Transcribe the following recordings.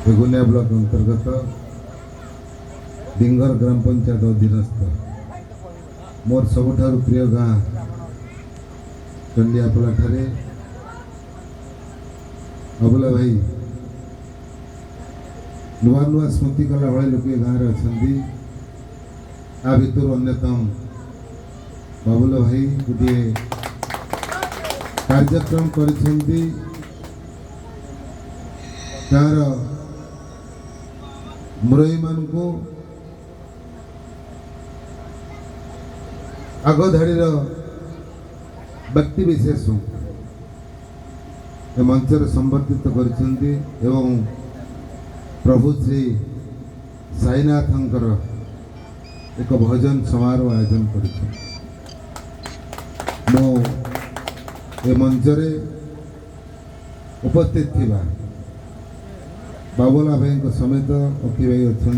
Begunia block अंतर्गत डिंगर ग्राम पंचायत अधीनस्थ मोर सबुठारु प्रिय गाँ चंडियापला ठारे अबुला भाई नुआ नुआ स्मृति कला भाई लोग गाँव में अच्छा आ भितर अन्यतम बाबुला भाई गोटे कार्यक्रम करिसेंती तार मुरई मान को आग धाड़ी व्यक्ति विशेष मंचर संबर्धित करिसेंती एवं प्रभु श्री साईनाथंकर एक भजन समारोह आयोजन कर मंचरे उपस्थित थिबा बाबुला भाई समेत अखी भाई अच्छा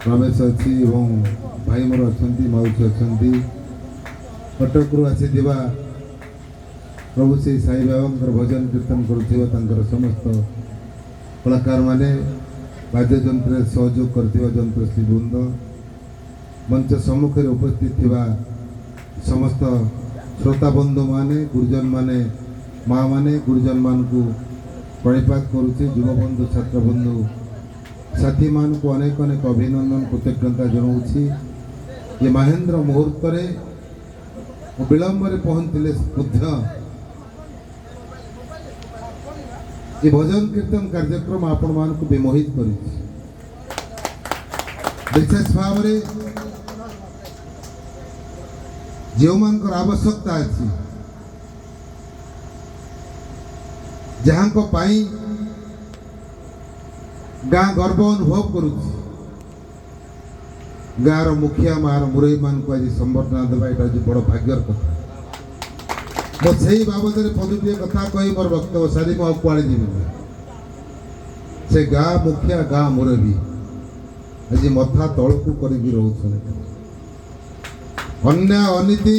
रमेश अच्छी भाई मोर अच्छा मौसी अच्छा कटक रु आसी प्रभु श्री साई बाबा भजन कीर्तन कर समस्त कलाकार माने वाद्य यंत्र सहयोग कर जंत्र श्री वृंद मंच सम्मुख में उपस्थित थिबा समस्त श्रोता बंधु माने गुरुजन माने माँ माने गुरुजन मान को प्रणिपात करुचे युवा बंधु छात्र बंधु साथी मान को अनेक अनेक अभिनंदन कृतज्ञता जनाऊँगी ये महेंद्र मुहूर्त विलंब पहुँचते ये भजन कीर्तन कार्यक्रम आपण मान को विमोहित कर विशेष भाव जो मान आवश्यकता अच्छी जहाँ को पाई गाँ गर्व अनुभव करुच्ची गाँव मुखिया मार मुरई मान को आज संबर्धना देवा यहाँ आज बड़ भाग्यर कथा मुझे बाबद पदुटे कथा कही मोर वक्तव्य सारी मुझे जी से गाँ मुखिया गाँ मुरबी आज मथा तौक कर अन्याय अनीति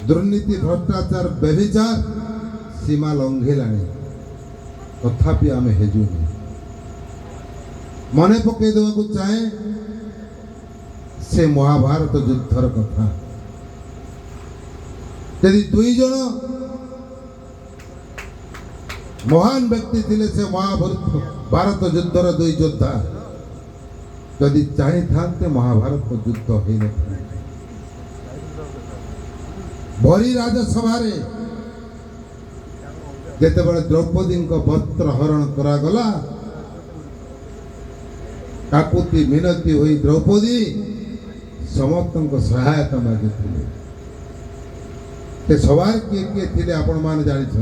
दुर्नीति भ्रष्टाचार व्यभिचार सीमा लंघिलानी तथापि आम हेजुनी मन पकई देवा चाहे से महाभारत युद्धर कथा यदि दुई जन महान व्यक्ति थिले से महाभारत युद्धर दुई योद्धा यदि चाहे था महाभारत युद्ध हो न भरी राजसभा जिते बड़े द्रौपदी वस्त्र हरण करागला काकुति मिनती हुई द्रौपदी समस्त सहायता मागी सवार किए किए थिले आपण मान जानते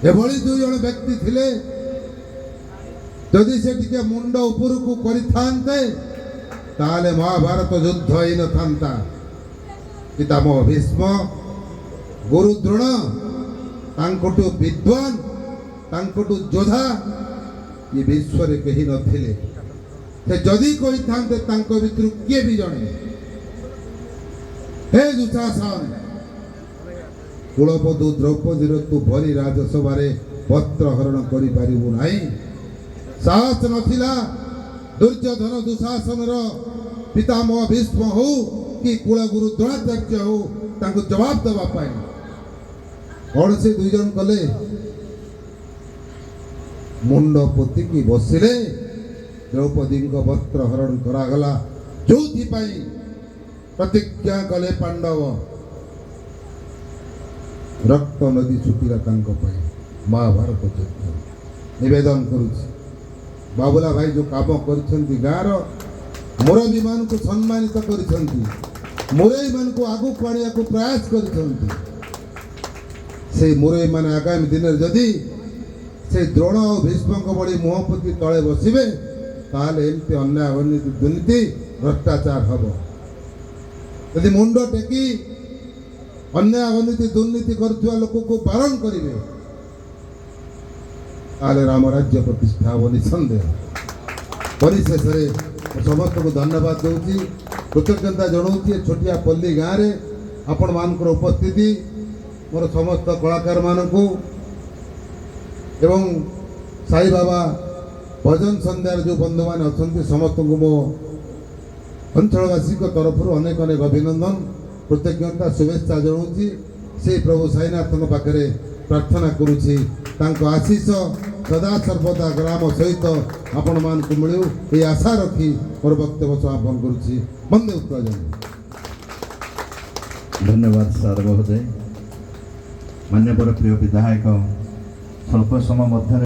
एभली दुई जन व्यक्ति थिले जदि से टिके मुंड ऊपर को करिथांते ताले महाभारत युद्ध ही न थांता पितामह भीष्म गुरु द्रोण तांकोटु विद्वान तांकोटु योद्धा ये विश्व रे कहीं नथिले से जदि कही थांते तांको भितर किए भी जणे हे दुशासन कुलपदु द्रौपदी तू भरी राजसभा पत्र हरण करि पारिबु नाही साहस नथिला दुर्योधन दुशासन पितामह भीष्म हो कि कुलगुरु द्रोणाचार्य हो तांको जवाब देवा पाए कौन से दुई जन कले मुंड पोति की बसिले द्रौपदी वस्त्र हरण करागला जो प्रतिज्ञा कले पांडव रक्त नदी छुटिला महाभारत युद्ध निवेदन करुच्ची बाबुला भाई जो काम कर गाँव मुरबी मान को सम्मानित कर मुरई मान को आगू आने को प्रयास कर मुरई मान आगामी दिन जदि से द्रोण और भीष्म बड़ी मुहपति तले बसवे ताले एमती अन्याय अनीति दुर्नीति भ्रष्टाचार हम यदि मुंड टेकी अन्याय अनीति दुर्नीति करुवा लोक को बारण करेंगे ताले राम राज्य प्रतिष्ठा हम निसंदेह परिशेष समस्त को धन्यवाद दूसरी कृतज्ञता जनाऊँगी छोटिया पल्ली गाँव में आपण मान उपस्थिति मोर समस्त कलाकार मानू एवं साई बाबा भजन संध्यार जो बंधु मैंने अच्छा समस्त को मो अंचलवासी तरफ अनेक अनेक अभिनंदन कृतज्ञता शुभेच्छा जनाऊँगी से प्रभु साईनाथ पाखे प्रार्थना करुँची आशीष सदा सर्वदा ग्राम सहित आपण मान को मिलू ये आशा रखी मोर वक्तव्य समापन करुँची। वंदे उत्कल जय। धन्यवाद सर महोदय। मान्यवर प्रिय विधायक स्वल्प समय मध्य